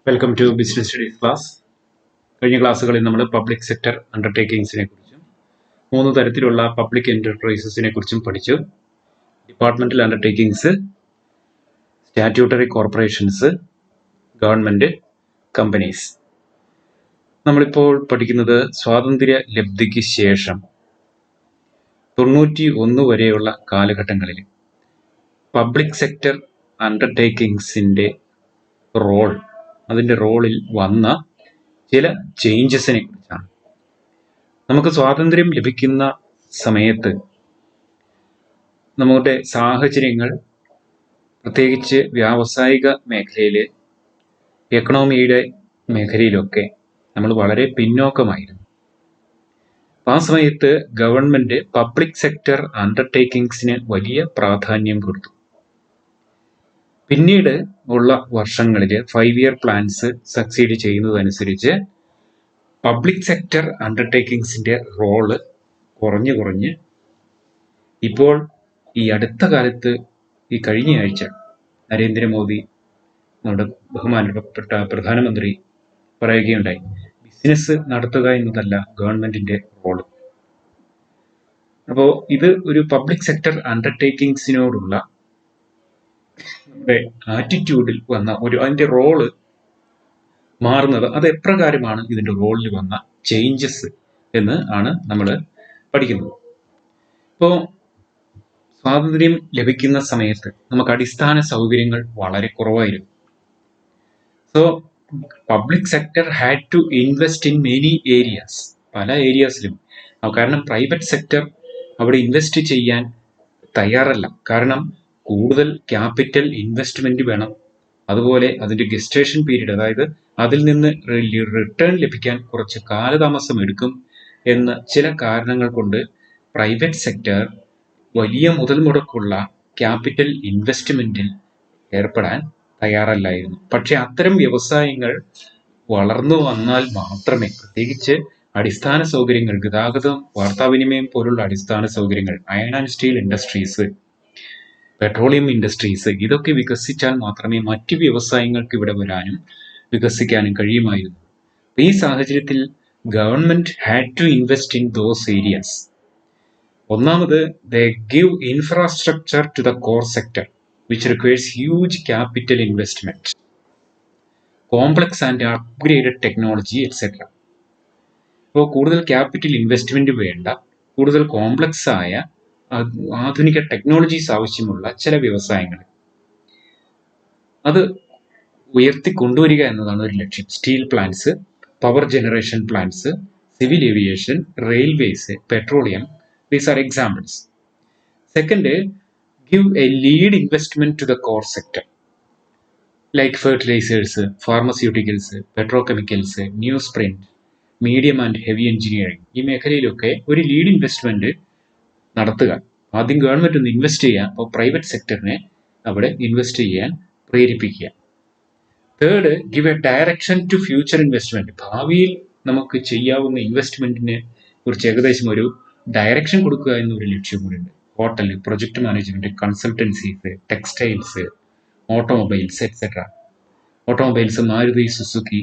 Welcome to business studies class. കഴിഞ്ഞ ക്ലാസ്സുകളിൽ നമ്മൾ പബ്ലിക് സെക്ടർ അണ്ടർടേക്കിങ്സിനെ കുറിച്ചും 3 തരത്തിലുള്ള പബ്ലിക് എന്റർപ്രൈസസിനെ കുറിച്ചും പഠിച്ചു. Departmental undertakings, statutory corporations, government, companies. നമ്മളിപ്പോൾ പഠിക്കുന്നത് സ്വാതന്ത്ര്യ ലബ്ധിക്ക് ശേഷം 91 വരെയുള്ള കാലഘട്ടങ്ങളിൽ പബ്ലിക് സെക്ടർ അണ്ടർടേക്കിങ്സിന്റെ അതിന്റെ റോളിൽ വന്ന ചില ചേഞ്ചസിനെ കുറിച്ചാണ്. നമുക്ക് സ്വാതന്ത്ര്യം ലഭിക്കുന്ന സമയത്ത് നമ്മുടെ സാഹചര്യങ്ങൾ, പ്രത്യേകിച്ച് വ്യാവസായിക മേഖലയില്, എക്കണോമിയുടെ മേഖലയിലൊക്കെ നമ്മൾ വളരെ പിന്നോക്കമായിരുന്നു. ആ സമയത്ത് ഗവൺമെന്റ് പബ്ലിക് സെക്ടർ അണ്ടർടേക്കിങ്സിന് വലിയ പ്രാധാന്യം കൊടുത്തു. പിന്നീട് ഉള്ള വർഷങ്ങളിൽ 5 ഇയർ പ്ലാൻസ് സക്സീഡ് ചെയ്യുന്നതനുസരിച്ച് പബ്ലിക് സെക്ടർ അണ്ടർടേക്കിങ്സിന്റെ റോള് കുറഞ്ഞ് ഇപ്പോൾ ഈ അടുത്ത കാലത്ത്, ഈ കഴിഞ്ഞ ആഴ്ച നരേന്ദ്രമോദി, നമ്മുടെ ബഹുമാനപ്പെട്ട പ്രധാനമന്ത്രി പറയുകയുണ്ടായി, ബിസിനസ് നടത്തുക എന്നതല്ല ഗവൺമെന്റിന്റെ റോള്. അപ്പോൾ ഇത് ഒരു പബ്ലിക് സെക്ടർ അണ്ടർടേക്കിങ്സിനോടുള്ള നമ്മുടെ ആറ്റിറ്റ്യൂഡിൽ വന്ന അതിന്റെ റോള് മാറുന്നത്, അത് എപ്രകാരമാണ് ഇതിന്റെ റോളിൽ വന്ന ചേഞ്ചസ് എന്ന് ആണ് നമ്മൾ പഠിക്കുന്നത്. ഇപ്പോൾ സ്വാതന്ത്ര്യം ലഭിക്കുന്ന സമയത്ത് നമുക്ക് അടിസ്ഥാന സൗകര്യങ്ങൾ വളരെ കുറവായിരുന്നു. So public sector had to invest in many areas, പല ഏരിയാസിലും. കാരണം പ്രൈവറ്റ് സെക്ടർ അവിടെ ഇൻവെസ്റ്റ് ചെയ്യാൻ തയ്യാറല്ല. കാരണം കൂടുതൽ ക്യാപിറ്റൽ ഇൻവെസ്റ്റ്മെന്റ് വേണം. അതുപോലെ അതിന്റെ ഗസ്റ്റേഷൻ പീരീഡ്, അതായത് അതിൽ നിന്ന് റിട്ടേൺ ലഭിക്കാൻ കുറച്ച് കാലതാമസം എടുക്കും എന്ന ചില കാരണങ്ങൾ കൊണ്ട് പ്രൈവറ്റ് സെക്ടർ വലിയ മുതൽ മുടക്കുള്ള ക്യാപിറ്റൽ ഇൻവെസ്റ്റ്മെന്റിൽ ഏർപ്പെടാൻ തയ്യാറല്ലായിരുന്നു. പക്ഷെ അത്തരം വ്യവസായങ്ങൾ വളർന്നു വന്നാൽ മാത്രമേ, പ്രത്യേകിച്ച് അടിസ്ഥാന സൗകര്യങ്ങൾ, ഗതാഗതം, വാർത്താവിനിമയം പോലുള്ള അടിസ്ഥാന സൗകര്യങ്ങൾ, iron and steel industries, petroleum industries, ഇതൊക്കെ വികസിച്ചാൽ മാത്രമേ മറ്റു വ്യവസായങ്ങൾക്ക് ഇവിടെ വരാനും വികസിക്കാനും കഴിയുമായിരുന്നു. ഈ സാഹചര്യത്തിൽ government had to invest in those areas. ഒന്നാമത്, they give infrastructure to the core sector which requires huge capital investment, complex and upgraded technology etcetera. ഇപ്പോൾ കൂടുതൽ ക്യാപിറ്റൽ ഇൻവെസ്റ്റ്മെന്റ് വേണ്ട, കൂടുതൽ കോംപ്ലക്സ് ആയ ആധുനിക ടെക്നോളജീസ് ആവശ്യമുള്ള ചില വ്യവസായങ്ങൾ, അത് ഉയർത്തിക്കൊണ്ടുവരിക എന്നതാണ് ഒരു ലക്ഷ്യം. Steel plants, power generation plants, civil aviation, railways, petroleum, these are examples. Second, give a lead investment to the core sector like fertilizers, pharmaceuticals, petrochemicals, newsprint, medium and heavy engineering. ഈ മേഖലയിലൊക്കെ ഒരു lead investment നടത്തുക. ആദ്യം government ഒന്ന് invest ചെയ്യുക, അപ്പോൾ private സെക്ടറിനെ അവിടെ invest ചെയ്യാൻ പ്രേരിപ്പിക്കുക. Third, give a direction to future investment. ഭാവിയിൽ നമുക്ക് ചെയ്യാവുന്ന ഇൻവെസ്റ്റ്മെന്റിനെ കുറിച്ച് ഏകദേശം ഒരു ഡയറക്ഷൻ കൊടുക്കുക എന്നൊരു ലക്ഷ്യം കൂടിയുണ്ട്. Hotel, project management, consultancies, textiles, automobiles etcetera. Automobiles Maruti Suzuki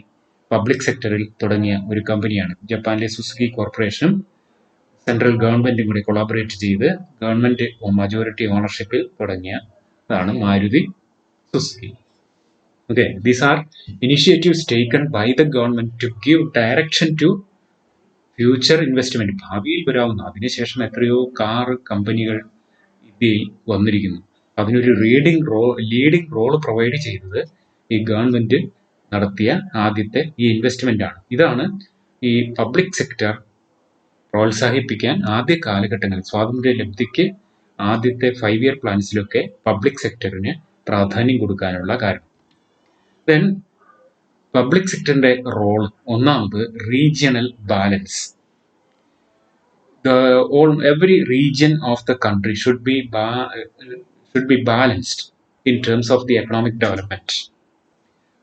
public സെക്ടറിൽ തുടങ്ങിയ ഒരു കമ്പനിയാണ്. ജപ്പാനിലെ സുസുക്കി കോർപ്പറേഷനും സെൻട്രൽ ഗവൺമെന്റും കൂടി കൊളാബറേറ്റ് ചെയ്ത് ഗവൺമെന്റ് മജോറിറ്റി ഓണർഷിപ്പിൽ തുടങ്ങിയതാണ് Maruti Suzuki. Okay, these are initiatives taken by the government to give direction to future investment. ഭാവിയിൽ വരാവുന്ന, അതിനുശേഷം എത്രയോ കാർ കമ്പനികൾ ഇന്ത്യയിൽ വന്നിരിക്കുന്നു. അതിനൊരു ലീഡിംഗ് റോൾ പ്രൊവൈഡ് ചെയ്തത് ഈ ഗവൺമെന്റ് നടത്തിയ ആദ്യത്തെ ഈ ഇൻവെസ്റ്റ്മെന്റ് ആണ്. ഇതാണ് ഈ പബ്ലിക് സെക്ടർ പ്രോത്സാഹിപ്പിക്കാൻ ആദ്യ കാലഘട്ടങ്ങളിൽ, സ്വാതന്ത്ര്യ ലബ്ധിക്ക് ആദ്യത്തെ 5 ഇയർ പ്ലാൻസിലൊക്കെ പബ്ലിക് സെക്ടറിന് പ്രാധാന്യം കൊടുക്കാനുള്ള കാരണം. ദെൻ പബ്ലിക് സെക്ടറിന്റെ റോൾ, ഒന്നാമത് regional balance. Every region of the country should be balanced in terms of the economic development.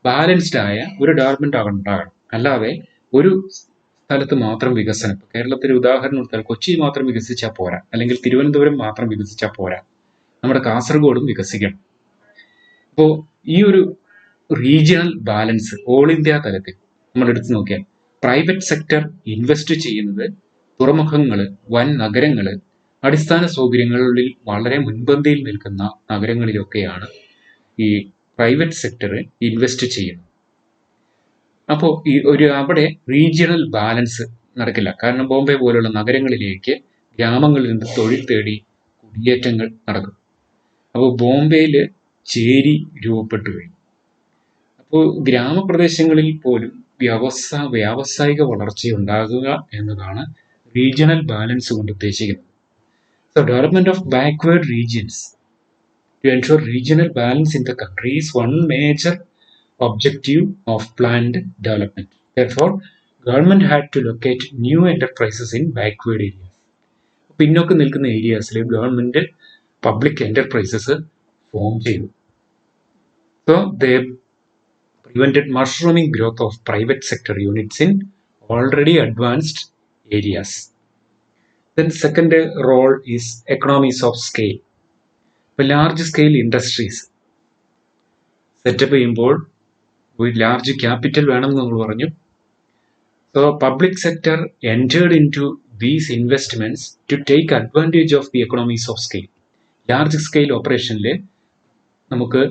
Balanced ആയ ഒരു ഡെവലപ്മെന്റ് ഉണ്ടാകണം. അല്ലാതെ ഒരു സ്ഥലത്ത് മാത്രം വികസനം, കേരളത്തിലെ ഉദാഹരണം എടുത്താൽ കൊച്ചി മാത്രം വികസിച്ചാൽ പോരാ, അല്ലെങ്കിൽ തിരുവനന്തപുരം മാത്രം വികസിച്ചാൽ പോരാ, നമ്മുടെ കാസർഗോഡും വികസിക്കണം. അപ്പോൾ ഈ ഒരു റീജിയണൽ ബാലൻസ് ഓൾ ഇന്ത്യ തലത്തിൽ നമ്മൾ എടുത്തു നോക്കിയാൽ പ്രൈവറ്റ് സെക്ടർ ഇൻവെസ്റ്റ് ചെയ്യുന്നത് തുറമുഖങ്ങൾ, വൻ നഗരങ്ങൾ, അടിസ്ഥാന സൗകര്യങ്ങളിൽ വളരെ മുൻപന്തിയിൽ നിൽക്കുന്ന നഗരങ്ങളിലൊക്കെയാണ് ഈ പ്രൈവറ്റ് സെക്ടർ ഇൻവെസ്റ്റ് ചെയ്യുന്നത്. അപ്പോൾ ഈ അവിടെ റീജിയണൽ ബാലൻസ് നടക്കില്ല. കാരണം ബോംബെ പോലുള്ള നഗരങ്ങളിലേക്ക് ഗ്രാമങ്ങളിൽ നിന്ന് തൊഴിൽ തേടി കുടിയേറ്റങ്ങൾ നടക്കും. അപ്പോൾ ബോംബെയിൽ ചേരി രൂപപ്പെട്ടു കഴിഞ്ഞു. അപ്പോൾ ഗ്രാമപ്രദേശങ്ങളിൽ പോലും വ്യാവസായിക വളർച്ചയുണ്ടാകുക എന്നതാണ് റീജിയണൽ ബാലൻസ് കൊണ്ട് ഉദ്ദേശിക്കുന്നത്. So development of backward regions to ensure regional balance in the country is one major objective of planned development. Therefore, government had to locate new enterprises in backward areas. പിന്നോക്കം നിൽക്കുന്ന ഏരിയാസിൽ government public enterprises form ചെയ്തു. So they prevented mushrooming growth of private sector units in already advanced areas. Then second role is economies of scale. ഇപ്പോൾ large scale industries setup ചെയ്യുമ്പോൾ large capital വേണമെന്ന് നമ്മൾ പറഞ്ഞു. So public sector entered in to these investments to take advantage of the economies of scale. Large scale ഓപ്പറേഷനിൽ നമുക്ക്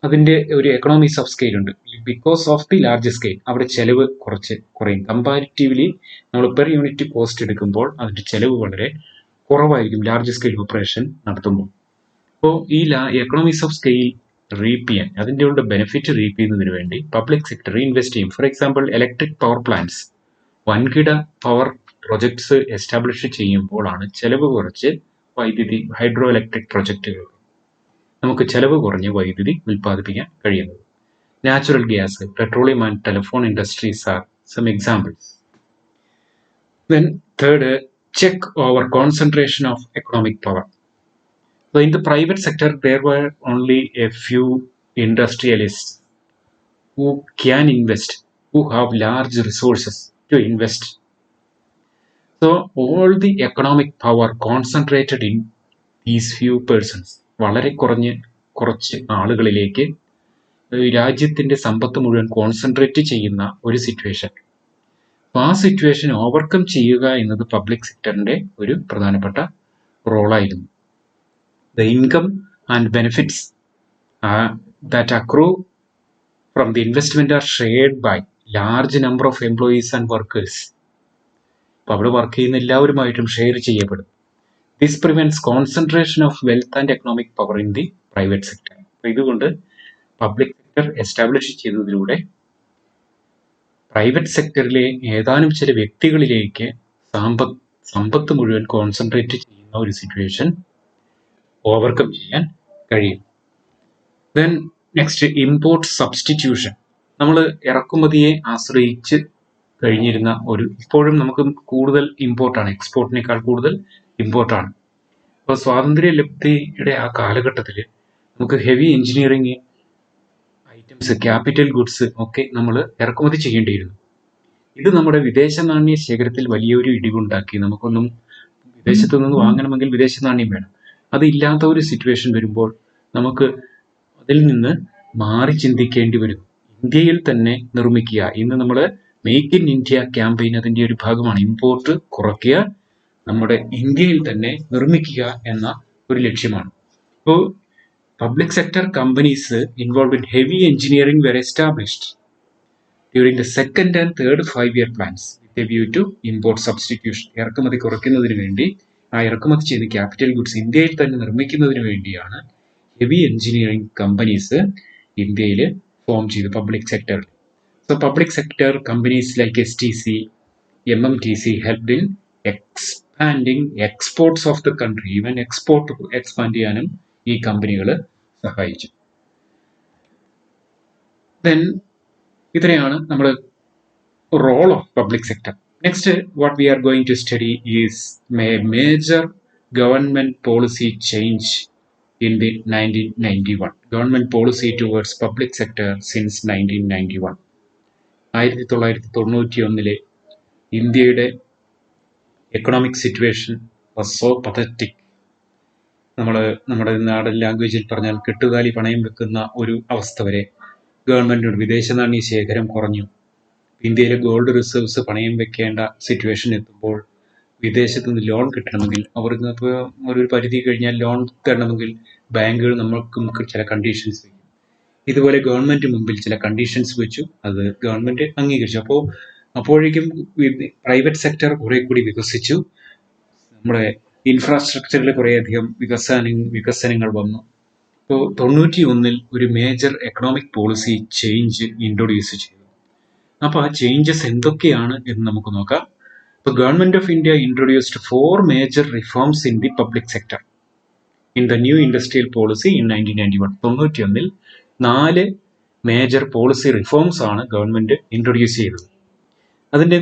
അതിൻ്റെ ഒരു economies of scale ഉണ്ട്. Because of the large scale അവിടെ ചെലവ് കുറയും. കമ്പാരിറ്റീവ്ലി നമ്മൾ പെർ യൂണിറ്റ് കോസ്റ്റ് എടുക്കുമ്പോൾ അതിൻ്റെ ചെലവ് വളരെ കുറവായിരിക്കും ലാർജ് സ്കെയിൽ ഓപ്പറേഷൻ നടത്തുമ്പോൾ. അപ്പോൾ ഈ എക്കണോമീസ് ഓഫ് സ്കെയിൽ റീപ്പ് ചെയ്യാൻ, അതിൻ്റെ ബെനിഫിറ്റ് റീപ്പ് ചെയ്യുന്നതിന് വേണ്ടി പബ്ലിക് സെക്ടർ ഇൻവെസ്റ്റ് ചെയ്യും. For example electric power plants, വൻകിട പവർ പ്രൊജക്ട്സ് എസ്റ്റാബ്ലിഷ് ചെയ്യുമ്പോഴാണ് ചെലവ് കുറച്ച് വൈദ്യുതി, ഹൈഡ്രോ ഇലക്ട്രിക് പ്രൊജക്റ്റുകൾ നമുക്ക് ചെലവ് കുറഞ്ഞ് വൈദ്യുതി ഉൽപ്പാദിപ്പിക്കാൻ കഴിയുന്നത്. Natural gas, petroleum and telephone industries are some examples. Then third, check over concentration of economic power. So in the private sector, there were only a few industrialists who can invest, who have large resources to invest. So all the economic power concentrated in these few persons. വളരെ കുറച്ച് ആളുകളിലേക്ക് രാജ്യത്തിന്റെ സമ്പത്ത് മുഴുവൻ concentrate ചെയ്യുന്ന ഒരു situation. ആ situation overcome ചെയ്യുക എന്നത് പബ്ലിക് സെക്ടറിന്റെ ഒരു പ്രധാനപ്പെട്ട റോളായിരുന്നു. The income and benefits that accrue from the investment are shared by large number of employees and workers. അപ്പോൾ അവിടെ വർക്ക് ചെയ്യുന്ന എല്ലാവരുമായിട്ടും ഷെയർ ചെയ്യപ്പെടും. This prevents concentration of wealth and economic power in the private sector. അപ്പോൾ ഇതുകൊണ്ട് public sector establish ചെയ്തതിലൂടെ private സെക്ടറിലെ ഏതാനും ചില വ്യക്തികളിലേക്ക് സമ്പത്ത് മുഴുവൻ കോൺസെൻട്രേറ്റ് ചെയ്യുന്ന ഒരു സിറ്റുവേഷൻ ഓവർകം ചെയ്യാൻ കഴിയും. Then next, import substitution. നമ്മൾ ഇറക്കുമതിയെ ആശ്രയിച്ച് കഴിഞ്ഞിരുന്ന ഇപ്പോഴും നമുക്ക് കൂടുതൽ ഇമ്പോർട്ടാണ്, എക്സ്പോർട്ടിനേക്കാൾ കൂടുതൽ ഇമ്പോർട്ടാണ്. അപ്പോൾ സ്വാതന്ത്ര്യ ലബ്ധിയുടെ ആ കാലഘട്ടത്തിൽ നമുക്ക് heavy engineering items, capital goods ഒക്കെ നമ്മൾ ഇറക്കുമതി ചെയ്യേണ്ടിയിരുന്നു. ഇത് നമ്മുടെ വിദേശ നാണ്യ ശേഖരത്തിൽ വലിയൊരു ഇടിവുണ്ടാക്കി. നമുക്കൊന്നും വിദേശത്തു നിന്ന് വാങ്ങണമെങ്കിൽ വിദേശ നാണ്യം വേണം. അതില്ലാത്ത ഒരു സിറ്റുവേഷൻ വരുമ്പോൾ നമുക്ക് അതിൽ നിന്ന് മാറി ചിന്തിക്കേണ്ടി വരും. ഇന്ത്യയിൽ തന്നെ നിർമ്മിക്കുക. ഇന്ന് നമ്മൾ മേക്ക് ഇൻ ഇന്ത്യ ക്യാമ്പയിൻ അതിൻ്റെ ഒരു ഭാഗമാണ്. ഇമ്പോർട്ട് കുറയ്ക്കുക, നമ്മുടെ ഇന്ത്യയിൽ തന്നെ നിർമ്മിക്കുക എന്ന ഒരു ലക്ഷ്യമാണ്. അപ്പോൾ public sector companies involved in heavy engineering were established during the second and third 5-year plans with a view to import substitution. ഇറക്കുമതി കുറയ്ക്കുന്നതിന് വേണ്ടി ആ ഇറക്കുമതി ചെയ്ത ക്യാപിറ്റൽ ഗുഡ്സ് ഇന്ത്യയിൽ തന്നെ നിർമ്മിക്കുന്നതിന് വേണ്ടിയാണ് ഹെവി എഞ്ചിനീയറിംഗ് കമ്പനീസ് ഇന്ത്യയിൽ ഫോം ചെയ്തു പബ്ലിക് സെക്ടറിൽ. So public sector companies like STC, MMTC helped in expanding exports of the country. Even expand ചെയ്യാനും ഈ കമ്പനികൾ സഹായിച്ചു. ദെൻ ഇത്രയാണ് നമ്മൾ role of public sector. Next what we are going to study is major government policy change in the 1991. Government policy towards public sector since 1991. 1991 ഇന്ത്യയുടെ economic situation was so pathetic. നമ്മുടെ നാടൻ ലാംഗ്വേജിൽ പറഞ്ഞാൽ കെട്ടുകാലി പണയം വെക്കുന്ന ഒരു അവസ്ഥ വരെ ഗവൺമെന്റിനോട് വിദേശ നാണ്യ ശേഖരം കുറഞ്ഞു. ഇന്ത്യയിലെ ഗോൾഡ് റിസർവ്സ് പണയം വെക്കേണ്ട സിറ്റുവേഷൻ എത്തുമ്പോൾ വിദേശത്ത് നിന്ന് ലോൺ കിട്ടണമെങ്കിൽ അവർക്ക് ഇപ്പോൾ ഒരു പരിധി കഴിഞ്ഞാൽ ലോൺ തരണമെങ്കിൽ ബാങ്കുകൾ നമുക്ക് ചില കണ്ടീഷൻസ് വയ്ക്കും. ഇതുപോലെ ഗവൺമെന്റ് മുമ്പിൽ ചില കണ്ടീഷൻസ് വെച്ചു, അത് ഗവൺമെന്റ് അംഗീകരിച്ചു. അപ്പോഴേക്കും പ്രൈവറ്റ് സെക്ടർ കുറെ കൂടി വികസിച്ചു. നമ്മുടെ ഇൻഫ്രാസ്ട്രക്ചറിൽ കുറേയധികം വികസനങ്ങൾ വന്നു. ഇപ്പോൾ 91 ഒരു major economic policy change introduce ചെയ്തു. അപ്പോൾ ആ ചേഞ്ചസ് എന്തൊക്കെയാണ് എന്ന് നമുക്ക് നോക്കാം. ഇപ്പോൾ government of India introduced 4 major reforms in the public sector in the new industrial policy in 1991. 91 4 major policy reforms ആണ് ഗവൺമെന്റ് ഇൻട്രൊഡ്യൂസ് ചെയ്തത്. അതിന്റെ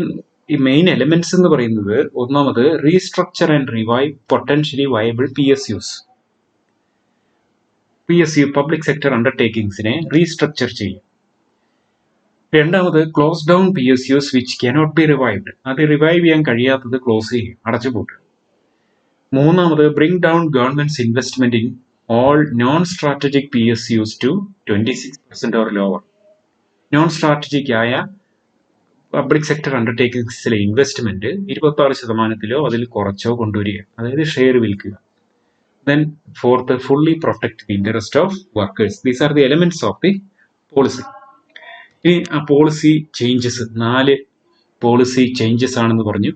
ഈ മെയിൻ എലമെന്റ്സ് എന്ന് പറയുന്നത്, ഒന്നാമത് restructure and revive potentially viable PSUs. PSU public sector അണ്ടർടേക്കിംഗ്സിനെ restructure ചെയ്യും. രണ്ടാമത് close down PSUs which cannot be revived. അത് റിവൈവ് ചെയ്യാൻ കഴിയാത്തത് ക്ലോസ് ചെയ്യും, അടച്ചുപൂട്ടും. മൂന്നാമത് bring down governments investment in all non-strategic PSUs to 26% or lower. Non strategic ആയ public sector അണ്ടർടേക്കിംഗ്സിലെ investment 26% അതിൽ കുറച്ചോ കൊണ്ടുവരിക, അതായത് ഷെയർ വിൽക്കുക. Then fourth, fully protect the interest of workers. These are the elements of the policy. ഇനി ആ policy changes 4 policy changes ആണെന്ന് പറഞ്ഞു.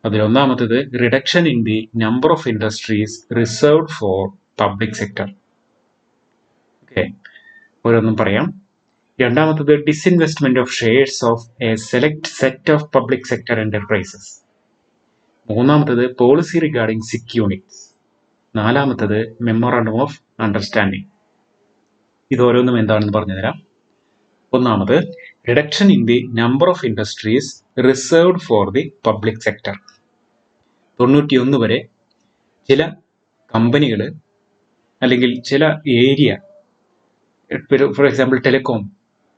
അതിൽ ഒന്നാമത്തേത് reduction in the number of industries reserved for public sector. Okay, ഓരോന്നും പറയാം. രണ്ടാമത്തത് disinvestment of shares of a select set of public sector enterprises. മൂന്നാമത്തത് പോളിസി റിഗാർഡിംഗ് സിക് യൂണിറ്റ്സ്. നാലാമത്തത് മെമ്മോറാണ്ടം ഓഫ് അണ്ടർസ്റ്റാൻഡിംഗ്. ഇത് ഓരോന്നും എന്താണെന്ന് പറഞ്ഞുതരാം. ഒന്നാമത് reduction in the number of industries reserved for the public sector. 91 വരെ ചില കമ്പനികൾ അല്ലെങ്കിൽ ചില ഏരിയ, ഫോർ എക്സാമ്പിൾ ടെലികോം,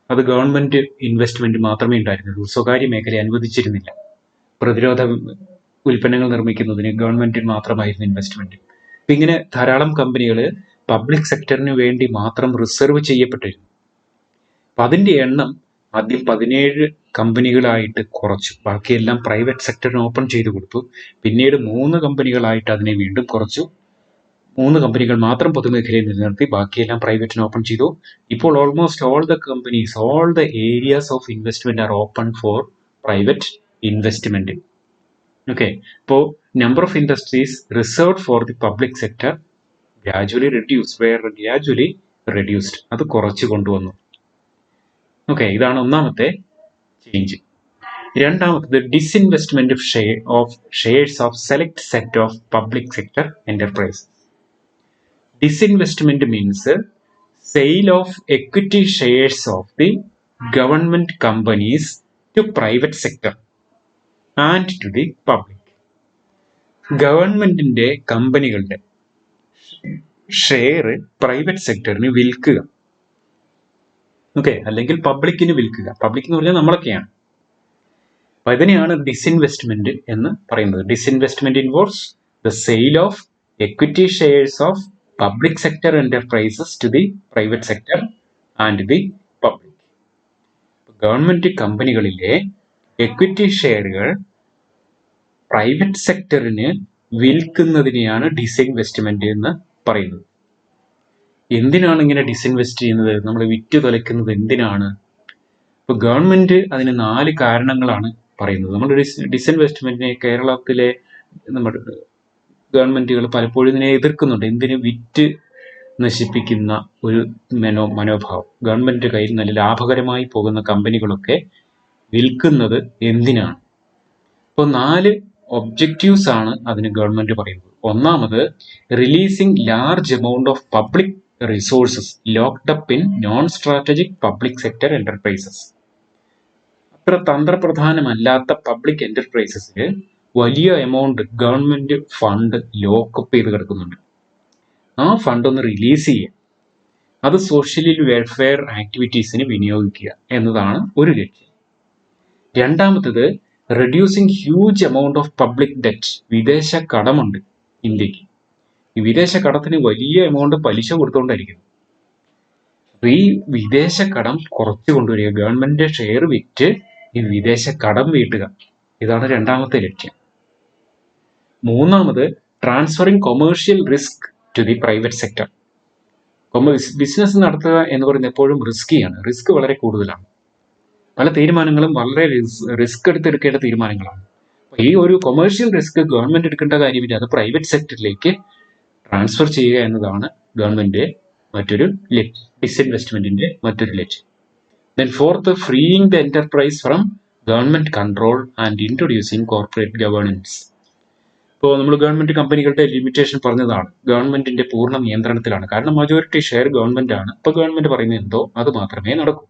അത് ഗവൺമെന്റ് ഇൻവെസ്റ്റ്മെന്റ് മാത്രമേ ഉണ്ടായിരുന്നുള്ളൂ, സ്വകാര്യ മേഖല അനുവദിച്ചിരുന്നില്ല. പ്രതിരോധ ഉൽപ്പന്നങ്ങൾ നിർമ്മിക്കുന്നതിന് ഗവൺമെന്റിന് മാത്രമായിരുന്നു ഇൻവെസ്റ്റ്മെന്റ്. അപ്പൊ ഇങ്ങനെ ധാരാളം കമ്പനികൾ പബ്ലിക് സെക്ടറിന് വേണ്ടി മാത്രം റിസർവ് ചെയ്യപ്പെട്ടിരുന്നു. അപ്പൊ അതിന്റെ എണ്ണം ആദ്യം 17 കമ്പനികളായിട്ട് കുറച്ചു, ബാക്കിയെല്ലാം പ്രൈവറ്റ് സെക്ടറിന് ഓപ്പൺ ചെയ്തു കൊടുത്തു. പിന്നീട് 3 കമ്പനികളായിട്ട് അതിനെ വീണ്ടും കുറച്ചു. 3 കമ്പനികൾ മാത്രം പൊതുമേഖലയിൽ നിലനിർത്തി, ബാക്കിയെല്ലാം പ്രൈവറ്റിന് ഓപ്പൺ ചെയ്തു. ഇപ്പോൾ almost all the companies, all the areas of investment are open for private investment. Okay, അപ്പോൾ number of industries reserved for the public sector gradually reduced. അത് കുറച്ച് കൊണ്ടുവന്നു. ഓക്കെ, ഇതാണ് ഒന്നാമത്തെ ചേഞ്ച്. രണ്ടാമത്തത് disinvestment of shares of select set of public sector enterprises. Disinvestment means sale of equity shares of the government companies to private sector and to the public. ഗവൺമെന്റിന്റെ കമ്പനികളുടെ share private സെക്ടറിന് വിൽക്കുക, okay, അല്ലെങ്കിൽ പബ്ലിക്കിന് വിൽക്കുക. Public എന്ന് പറഞ്ഞാൽ നമ്മളൊക്കെയാണ്. അപ്പൊ ഇതിനെയാണ് ഡിസ്ഇൻവെസ്റ്റ്മെന്റ് എന്ന് പറയുന്നത്. Disinvestment involves the sale of equity shares of public sector enterprises to the private sector and the public. Government കമ്പനികളിലെ എക്വിറ്റി ഷെയറുകൾ പ്രൈവറ്റ് സെക്ടറിന് വിൽക്കുന്നതിനെയാണ് ഡിസ്ഇൻവെസ്റ്റ്മെന്റ് എന്ന് പറയുന്നത്. എന്തിനാണ് ഇങ്ങനെ ഡിസ്ഇൻവെസ്റ്റ് ചെയ്യുന്നത്, നമ്മൾ വിറ്റ് തുലയ്ക്കുന്നത് എന്തിനാണ്? ഇപ്പൊ ഗവൺമെന്റ് അതിന് 4 കാരണങ്ങളാണ് പറയുന്നത്. നമ്മൾ ഡിസ്ഇൻവെസ്റ്റ്മെന്റിനെ കേരളത്തിലെ നമ്മുടെ ഗവൺമെന്റുകൾ പലപ്പോഴും ഇതിനെ എതിർക്കുന്നുണ്ട്. എന്തിന് വിറ്റ് നശിപ്പിക്കുന്ന ഒരു മനോഭാവം. ഗവൺമെന്റ് കയ്യിൽ നല്ല ലാഭകരമായി പോകുന്ന കമ്പനികളൊക്കെ വിൽക്കുന്നത് എന്തിനാണ്? ഇപ്പോൾ 4 ഒബ്ജക്റ്റീവ്സ് ആണ് അതിന് ഗവൺമെന്റ് പറയുന്നത്. ഒന്നാമത് releasing large amount of public resources locked up in non strategic public sector enterprises. അത്ര തന്ത്രപ്രധാനമല്ലാത്ത പബ്ലിക് എന്റർപ്രൈസസിൽ വലിയ എമൗണ്ട് ഗവൺമെന്റ് ഫണ്ട് ലോക്കപ്പ് ചെയ്ത് കിടക്കുന്നുണ്ട്. ആ ഫണ്ട് ഒന്ന് റിലീസ് ചെയ്യുക, അത് സോഷ്യൽ വെൽഫെയർ ആക്ടിവിറ്റീസിന് വിനിയോഗിക്കുക എന്നതാണ് ഒരു ലക്ഷ്യം. രണ്ടാമത്തത് reducing huge amount of public debt. വിദേശ കടമുണ്ട് ഇന്ത്യക്ക്. ഈ വിദേശ കടത്തിന് വലിയ എമൗണ്ട് പലിശ കൊടുത്തുകൊണ്ടായിരിക്കുന്നു. ഈ വിദേശ കടം കുറച്ചു കൊണ്ടുവരിക, ഗവൺമെന്റ് ഷെയർ വിറ്റ് ഈ വിദേശ കടം വീട്ടുക, ഇതാണ് രണ്ടാമത്തെ ലക്ഷ്യം. മൂന്നാമത് transferring commercial risk to the private sector. Business നടത്തുക എന്ന് പറയുന്നത് എപ്പോഴും റിസ്കിയാണ്, റിസ്ക് വളരെ കൂടുതലാണ്. പല തീരുമാനങ്ങളും വളരെ റിസ്ക് എടുത്തെടുക്കേണ്ട തീരുമാനങ്ങളാണ്. ഈ ഒരു കൊമേഴ്ഷ്യൽ റിസ്ക് ഗവൺമെന്റ് എടുക്കേണ്ട കാര്യമില്ല, അത് പ്രൈവറ്റ് സെക്ടറിലേക്ക് ട്രാൻസ്ഫർ ചെയ്യുക എന്നതാണ് ഗവൺമെന്റ് മറ്റൊരു ഡിസ്ഇൻവെസ്റ്റ്മെന്റിന്റെ മറ്റൊരു ലക്ഷ്യം. Then fourth, freeing the enterprise from government control and introducing corporate governance. ഇപ്പോൾ നമ്മൾ ഗവൺമെന്റ് കമ്പനികളുടെ ലിമിറ്റേഷൻ പറഞ്ഞതാണ്, ഗവൺമെന്റിന്റെ പൂർണ്ണ നിയന്ത്രണത്തിലാണ്. കാരണം മജോറിറ്റി ഷെയർ ഗവൺമെന്റ് ആണ്. ഇപ്പൊ ഗവൺമെന്റ് പറയുന്നത് എന്തോ അത് മാത്രമേ നടക്കൂ.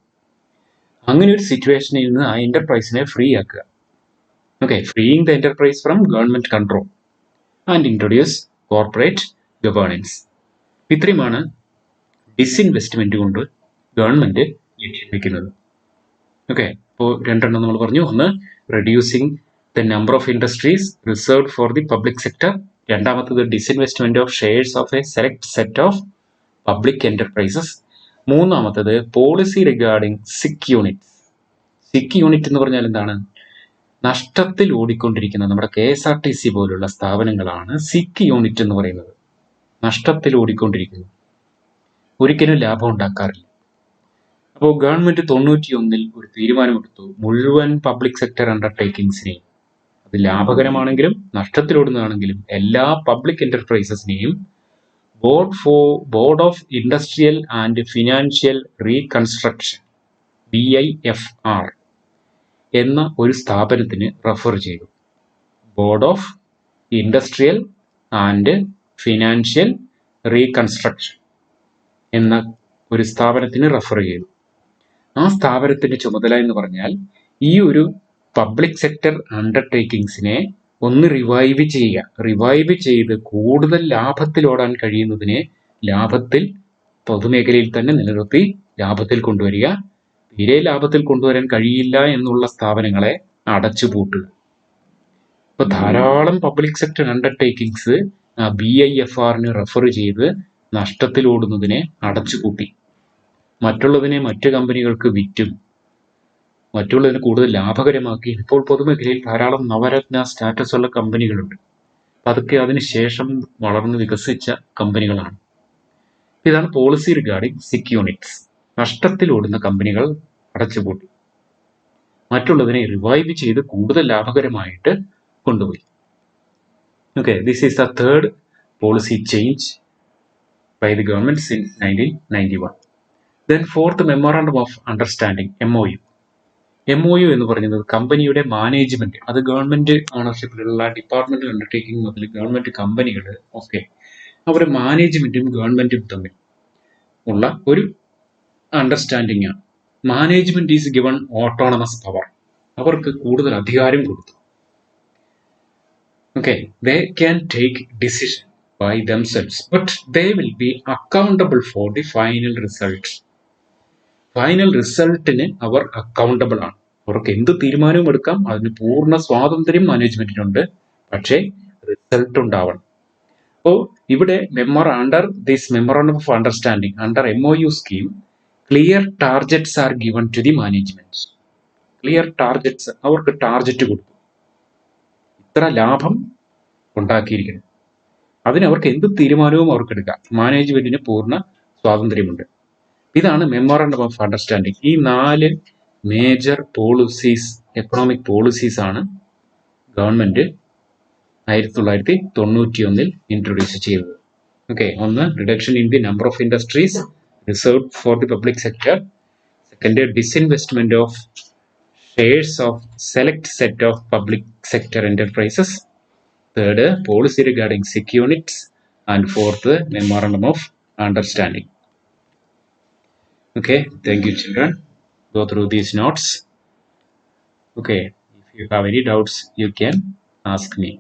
അങ്ങനെ ഒരു സിറ്റുവേഷനിൽ നിന്ന് ആ എന്റർപ്രൈസിനെ ഫ്രീ ആക്കുക. Okay, freeing the enterprise from government control and introduce corporate governance. ഇത്രയുമാണ് ഡിസ്ഇൻവെസ്റ്റ്മെന്റ് കൊണ്ട് ഗവൺമെന്റ് ലക്ഷ്യം വയ്ക്കുന്നത്. ഓക്കെ, ഇപ്പോൾ രണ്ടെണ്ണം നമ്മൾ പറഞ്ഞു. ഒന്ന്, reducing the number of industries reserved for the public sector. രണ്ടാമത്തത് disinvestment of shares of a select set of public enterprises. മൂന്നാമത്തത് policy regarding sick unit. Sick unit എന്ന് പറഞ്ഞാൽ എന്താണ്? നഷ്ടത്തിൽ ഓടിക്കൊണ്ടിരിക്കുന്ന നമ്മുടെ KSRTC പോലുള്ള സ്ഥാപനങ്ങളാണ് സിക് യൂണിറ്റ് എന്ന് പറയുന്നത്. നഷ്ടത്തിൽ ഓടിക്കൊണ്ടിരിക്കുന്നു, ഒരിക്കലും ലാഭം ഉണ്ടാക്കാറില്ല. അപ്പോൾ ഗവൺമെന്റ് 91 ഒരു തീരുമാനമെടുത്തു, മുഴുവൻ പബ്ലിക് സെക്ടർ അണ്ടർടേക്കിങ്സിനെയും, അത് ലാഭകരമാണെങ്കിലും നഷ്ടത്തിലോടുന്നതാണെങ്കിലും എല്ലാ പബ്ലിക് എന്റർപ്രൈസസിനെയും board of industrial and financial reconstruction BIFR എന്ന ഒരു സ്ഥാപനത്തിന് റെഫർ ചെയ്തു. Board of industrial and financial reconstruction എന്ന ഒരു സ്ഥാപനത്തിന് റെഫർ ചെയ്തു. ആ സ്ഥാപനത്തിന്റെ ചുമതല എന്ന് പറഞ്ഞാൽ ഈ ഒരു പബ്ലിക് സെക്ടർ അണ്ടർടേക്കിങ്സിനെ ഒന്ന് റിവൈവ് ചെയ്യുക, റിവൈവ് ചെയ്ത് കൂടുതൽ ലാഭത്തിൽ ഓടാൻ കഴിയുന്നതിനെ ലാഭത്തിൽ പൊതുമേഖലയിൽ തന്നെ നിലനിർത്തി ലാഭത്തിൽ കൊണ്ടുവരിക, തീരെ ലാഭത്തിൽ കൊണ്ടുവരാൻ കഴിയില്ല എന്നുള്ള സ്ഥാപനങ്ങളെ അടച്ചുപൂട്ടുക. ഇപ്പൊ ധാരാളം പബ്ലിക് സെക്ടർ അണ്ടർടേക്കിങ്സ് BIFRന് റെഫർ ചെയ്ത് നഷ്ടത്തിലോടുന്നതിനെ അടച്ചുപൂട്ടി, മറ്റുള്ളതിനെ മറ്റു കമ്പനികൾക്ക് വിറ്റും മറ്റുള്ളതിന് കൂടുതൽ ലാഭകരമാക്കി. ഇപ്പോൾ പൊതുമേഖലയിൽ ധാരാളം നവരത്ന സ്റ്റാറ്റസ് ഉള്ള കമ്പനികളുണ്ട്. അതൊക്കെ അതിനുശേഷം വളർന്ന് വികസിച്ച കമ്പനികളാണ്. ഇതാണ് പോളിസി റിഗാർഡിംഗ് സിക് യൂണിറ്റ്സ്. നഷ്ടത്തിലോടുന്ന കമ്പനികൾ അടച്ചുപൂട്ടി, മറ്റുള്ളതിനെ റിവൈവ് ചെയ്ത് കൂടുതൽ ലാഭകരമായിട്ട് കൊണ്ടുപോയി. Okay, this is the third policy change by the government since 1991. Then fourth, memorandum of understanding MOU എന്ന് പറയുന്നത് കമ്പനിയുടെ മാനേജ്മെന്റ്, അത് ഗവൺമെന്റ് ഓണർഷിപ്പിലുള്ള ഡിപ്പാർട്ട്മെന്റൽ അണ്ടർടേക്കിംഗ് മുതൽ ഗവൺമെന്റ് കമ്പനികൾ ഒക്കെ അവരുടെ മാനേജ്മെന്റും ഗവൺമെന്റും തമ്മിൽ ഉള്ള ഒരു അണ്ടർസ്റ്റാൻഡിംഗ് ആണ്. Management is given autonomous power, അവർക്ക് കൂടുതൽ അധികാരം കൊടുത്തു. Okay, they can take decision by themselves but they will be accountable for the final result. Final റിസൾട്ടിന് അവർ അക്കൗണ്ടബിൾ ആണ്. അവർക്ക് എന്ത് തീരുമാനവും എടുക്കാം, അതിന് പൂർണ്ണ സ്വാതന്ത്ര്യം മാനേജ്മെന്റിനുണ്ട്, പക്ഷേ റിസൾട്ട് ഉണ്ടാവണം. അപ്പോൾ ഇവിടെ under this memorandum of understanding under MOU scheme clear targets are given to the management. Clear targets, അവർക്ക് ടാർഗറ്റ് കൊടുത്തു, ഇത്ര ലാഭം ഉണ്ടാക്കിയിരിക്കണം, അതിനവർക്ക് എന്ത് തീരുമാനവും അവർക്ക് എടുക്കാം, മാനേജ്മെന്റിന് പൂർണ്ണ സ്വാതന്ത്ര്യമുണ്ട്. ഇതാണ് മെമ്മോറാണ്ടം ഓഫ് അണ്ടർസ്റ്റാൻഡിംഗ്. ഈ 4 മേജർ പോളിസീസ്, എക്കണോമിക് പോളിസീസ് ആണ് ഗവൺമെന്റ് 1991 ഇൻട്രൊഡ്യൂസ് ചെയ്തത്. ഓക്കെ, ഒന്ന്, reduction in the number of industries reserved for the public sector. Second, disinvestment of shares of select set of public sector enterprises. Third, policy regarding sick units. And fourth, memorandum of understanding. Okay, thank you children. Go through these notes. Okay, if you have any doubts, you can ask me.